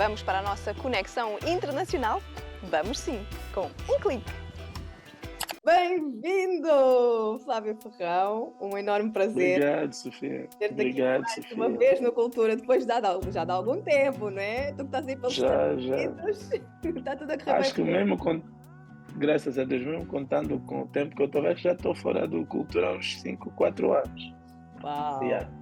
Vamos para a nossa conexão internacional? Vamos sim, com um clique. Bem-vindo, Flávio Ferrão. Um enorme prazer Obrigado, Sofia. ter-te aqui Obrigado, mais Sofia. uma vez no Cultura, depois já dá algum tempo, não é? Tu que estás aí pelos Já. Estados Unidos, está tudo a correr Acho que bem. graças a Deus, mesmo contando com o tempo que eu estou, já estou fora do Cultura há uns 5, 4 anos. Uau! Yeah.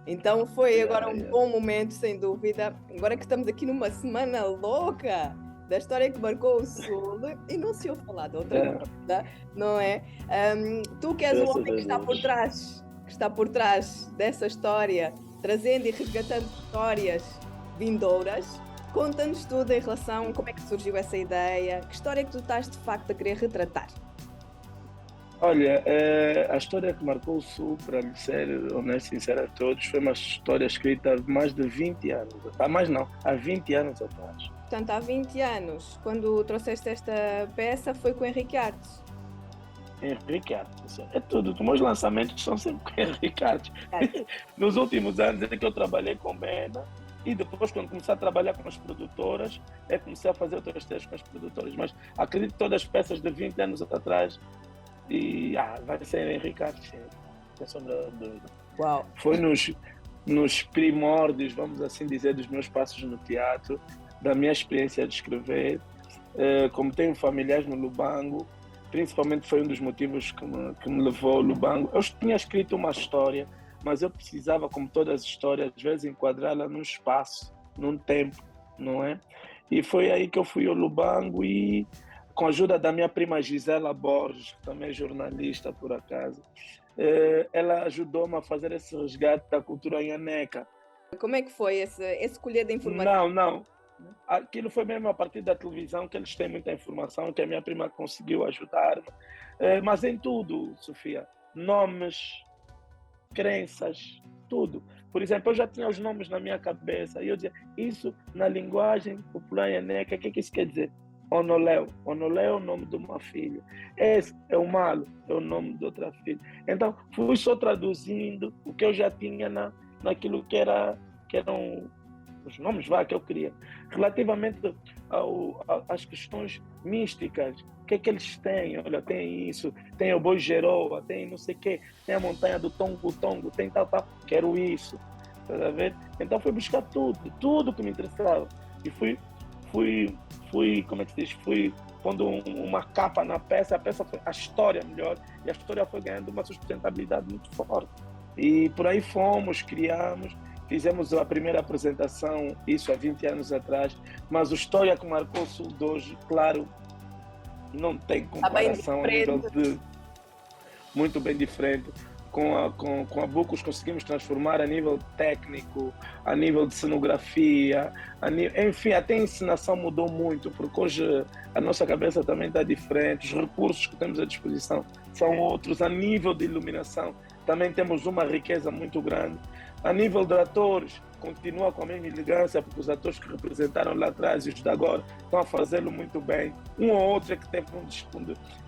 Então foi agora um bom momento, sem dúvida. Agora que estamos aqui numa semana louca da história que marcou o Sul e não se ouve falar de outra coisa, não é? Tu que és o homem que está por trás dessa história, trazendo e resgatando histórias vindouras, conta-nos tudo em relação a como é que surgiu essa ideia, que história é que tu estás de facto a querer retratar. Olha, a história que marcou o Sul, para lhe ser honesto e sincero a todos, foi uma história escrita há mais de 20 anos. Há 20 anos atrás. Portanto, há 20 anos, quando trouxeste esta peça, foi com Henrique Artes. Henrique Artes, é tudo. Os meus lançamentos são sempre com Henrique Artes. Nos últimos anos é que eu trabalhei com Bena e depois, quando comecei a trabalhar com as produtoras, comecei a fazer outras testes com as produtoras. Mas acredito que todas as peças de 20 anos atrás vai ser Henrique Artes, sem sombra de dúvida. Uau. Foi nos primórdios, vamos assim dizer, dos meus passos no teatro, da minha experiência de escrever. Como tenho familiares no Lubango, principalmente foi um dos motivos que me levou ao Lubango. Eu tinha escrito uma história, mas eu precisava, como todas as histórias, às vezes enquadrá-la num espaço, num tempo, não é? E foi aí que eu fui ao Lubango e, com a ajuda da minha prima Gisela Borges, que também é jornalista por acaso, ela ajudou-me a fazer esse resgate da cultura nhaneca. Como é que foi esse colher de informação? Não. Aquilo foi mesmo a partir da televisão, que eles têm muita informação, que a minha prima conseguiu ajudar-me. Mas em tudo, Sofia, nomes, crenças, tudo. Por exemplo, eu já tinha os nomes na minha cabeça e eu dizia, isso na linguagem popular nhaneca, o que isso quer dizer? Onoléu é o nome de uma filha. Esse é o Malo, é o nome de outra filha. Então, fui só traduzindo o que eu já tinha naquilo que eram os nomes que eu queria. Relativamente às questões místicas, o que é que eles têm? Olha, tem isso, tem o Boi Geroa, tem não sei o quê, tem a montanha do Tongo, tem tal, quero isso. Tá a ver? Então fui buscar tudo que me interessava. E fui como é que se diz? Fui pondo uma capa na peça, a peça foi a história melhor, e a história foi ganhando uma sustentabilidade muito forte. E por aí criamos, fizemos a primeira apresentação, isso há 20 anos atrás, mas a história que marcou o Sul de hoje, claro, não tem comparação a nível de... Muito bem diferente. Com a Bucos conseguimos transformar a nível técnico, a nível de cenografia, enfim, até a ensinação mudou muito, porque hoje a nossa cabeça também está diferente, os recursos que temos à disposição são outros, a nível de iluminação também temos uma riqueza muito grande. A nível de atores, continua com a mesma elegância, porque os atores que representaram lá atrás e os de agora estão a fazê-lo muito bem. Um ou outro é que teve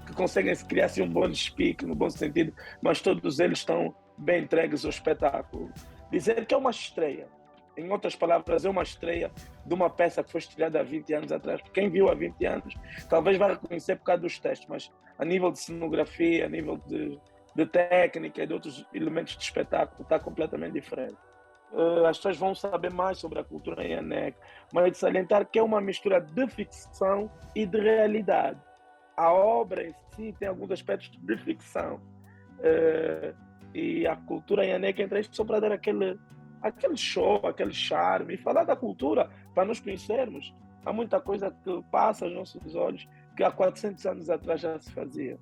que conseguem criar assim, um bom despique, no bom sentido, mas todos eles estão bem entregues ao espetáculo. Dizer que é uma estreia, em outras palavras, é uma estreia de uma peça que foi estreada há 20 anos atrás. Quem viu há 20 anos talvez vai reconhecer por causa dos testes, mas a nível de cenografia, a nível de técnica e de outros elementos de espetáculo está completamente diferente. As pessoas vão saber mais sobre a cultura nhaneca, mas é de salientar que é uma mistura de ficção e de realidade. A obra em si tem alguns aspectos de ficção, e a cultura nhaneca entra só para dar aquele show, aquele charme, e falar da cultura para nos conhecermos. Há muita coisa que passa aos nossos olhos que há 400 anos atrás já se fazia.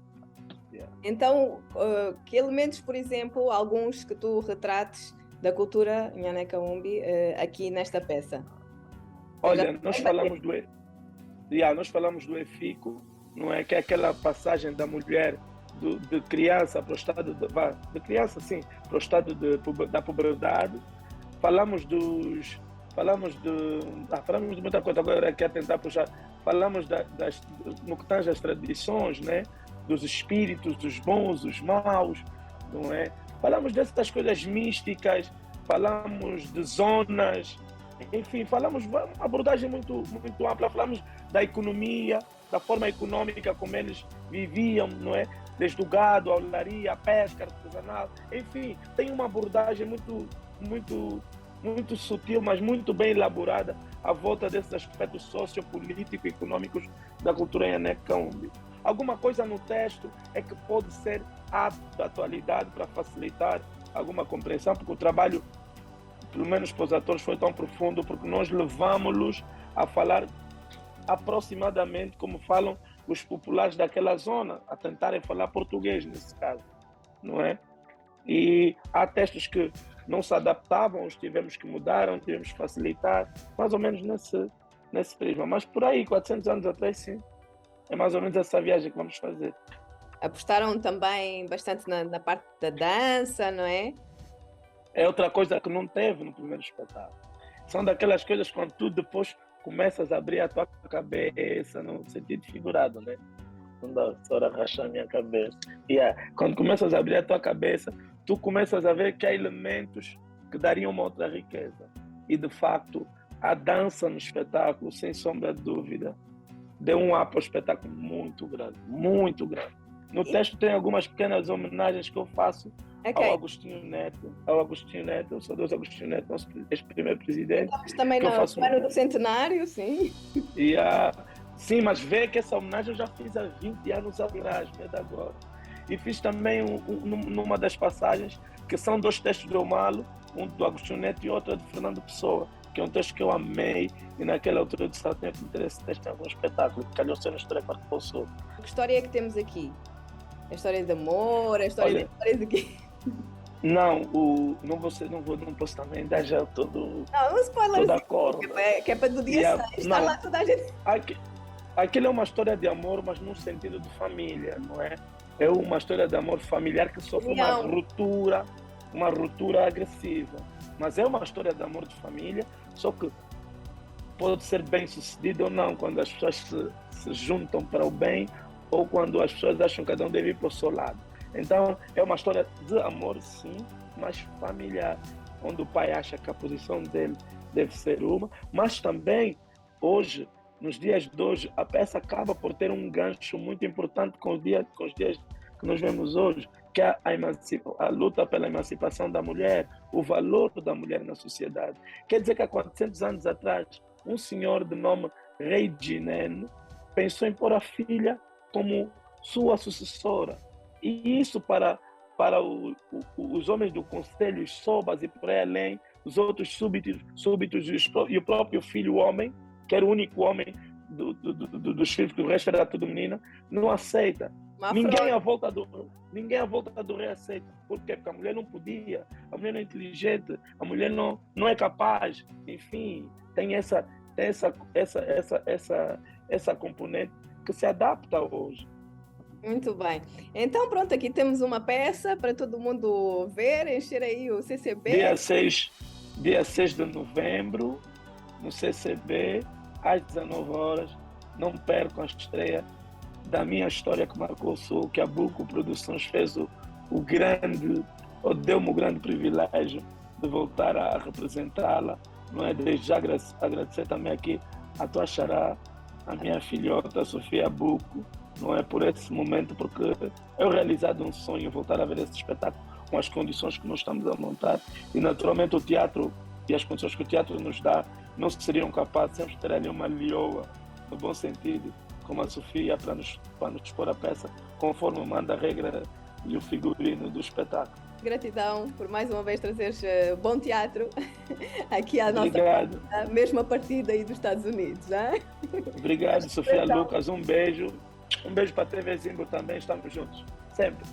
Então, que elementos, por exemplo, alguns que tu retrates da cultura nhaneca umbi aqui nesta peça? Olha, nós falamos do Efico, não é? Que é aquela passagem da mulher de criança para o estado de criança, sim, para o estado da puberdade. Falamos de muita coisa, agora quero tentar puxar. Falamos no que tange às tradições, né? Dos espíritos, dos bons, dos maus, não é? Falamos dessas coisas místicas, falamos de zonas, Enfim, falamos uma abordagem muito, muito ampla, falamos da economia, da forma econômica como eles viviam, não é? Desde o gado, a olaria, a pesca artesanal, enfim, tem uma abordagem muito, muito, muito sutil, mas muito bem elaborada à volta desses aspectos sociopolíticos e econômicos da cultura Nhané-Kaumbi. Alguma coisa no texto é que pode ser apto à atualidade para facilitar alguma compreensão, porque o trabalho, pelo menos para os atores, foi tão profundo, porque nós levamos-los a falar aproximadamente como falam os populares daquela zona, a tentarem falar português nesse caso, não é? E há textos que não se adaptavam, os tivemos que mudar, tivemos que facilitar, mais ou menos nesse prisma. Mas por aí, 400 anos atrás, sim, é mais ou menos essa viagem que vamos fazer. Apostaram também bastante na parte da dança, não é? É outra coisa que não teve no primeiro espetáculo. São daquelas coisas quando tu depois começas a abrir a tua cabeça, no sentido figurado, né? Quando a senhora racha a minha cabeça. Quando começas a abrir a tua cabeça, tu começas a ver que há elementos que dariam uma outra riqueza. E, de facto, a dança no espetáculo, sem sombra de dúvida, deu um up ao espetáculo muito grande, muito grande. No texto tem algumas pequenas homenagens que eu faço ao Agostinho Neto, o saudoso Agostinho Neto, nosso ex-primeiro presidente. Estamos também no ano do centenário, sim. Sim, mas vê que essa homenagem eu já fiz há 20 anos atrás, não é de agora. E fiz também numa das passagens, que são 2 textos do Malo, um do Agostinho Neto e outro de Fernando Pessoa, que é um texto que eu amei, e naquela altura eu disse que tinha que meter esse texto em algum espetáculo, que calhou ser na história que passou. Que história é que temos aqui? A história de amor, a história de quê? Não, não posso também dar já todo. Não, um spoiler toda a corda. Que é para do dia 6, está lá toda a gente. Aquilo é uma história de amor, mas num sentido de família, não é? É uma história de amor familiar que sofre uma ruptura agressiva. Mas é uma história de amor de família, só que pode ser bem sucedido ou não, quando as pessoas se juntam para o bem ou quando as pessoas acham que cada um deve ir para o seu lado. Então, é uma história de amor, sim, mas familiar, onde o pai acha que a posição dele deve ser uma, mas também, hoje, nos dias de hoje, a peça acaba por ter um gancho muito importante com os dias que nós vemos hoje, que é a luta pela emancipação da mulher, o valor da mulher na sociedade. Quer dizer que há 400 anos atrás, um senhor de nome Rei Jinene pensou em pôr a filha como sua sucessora. E isso para os homens do conselho, os sobas e por aí além, os outros súbitos e o próprio filho homem, que era o único homem dos filhos, que o resto era tudo menina, não aceita. Ninguém à volta do rei aceita. Por quê? Porque a mulher não podia, a mulher não é inteligente, a mulher não é capaz. Enfim, tem essa componente que se adapta hoje. Muito bem. Então, pronto, aqui temos uma peça para todo mundo ver, encher aí o CCB. Dia 6 de novembro, no CCB, às 19 horas. Não percam a estreia da minha história que marcou o Sul, que a Buco Produções fez deu-me o grande privilégio de voltar a representá-la. Não é? Desde já agradecer também aqui a tua xará, a minha filhota, Sofia Buco, não é, por esse momento, porque eu realizado um sonho, voltar a ver esse espetáculo com as condições que nós estamos a montar, e naturalmente o teatro e as condições que o teatro nos dá não seriam capazes de ter ali uma lioa, no bom sentido, como a Sofia, para nos pôr a peça conforme manda a regra e o figurino do espetáculo. Gratidão por mais uma vez trazeres bom teatro aqui à nossa mesma partida aí dos Estados Unidos, não é? Obrigado, Sofia Lucas, um beijo. Um beijo para a TV Zimbro também, estamos juntos, sempre.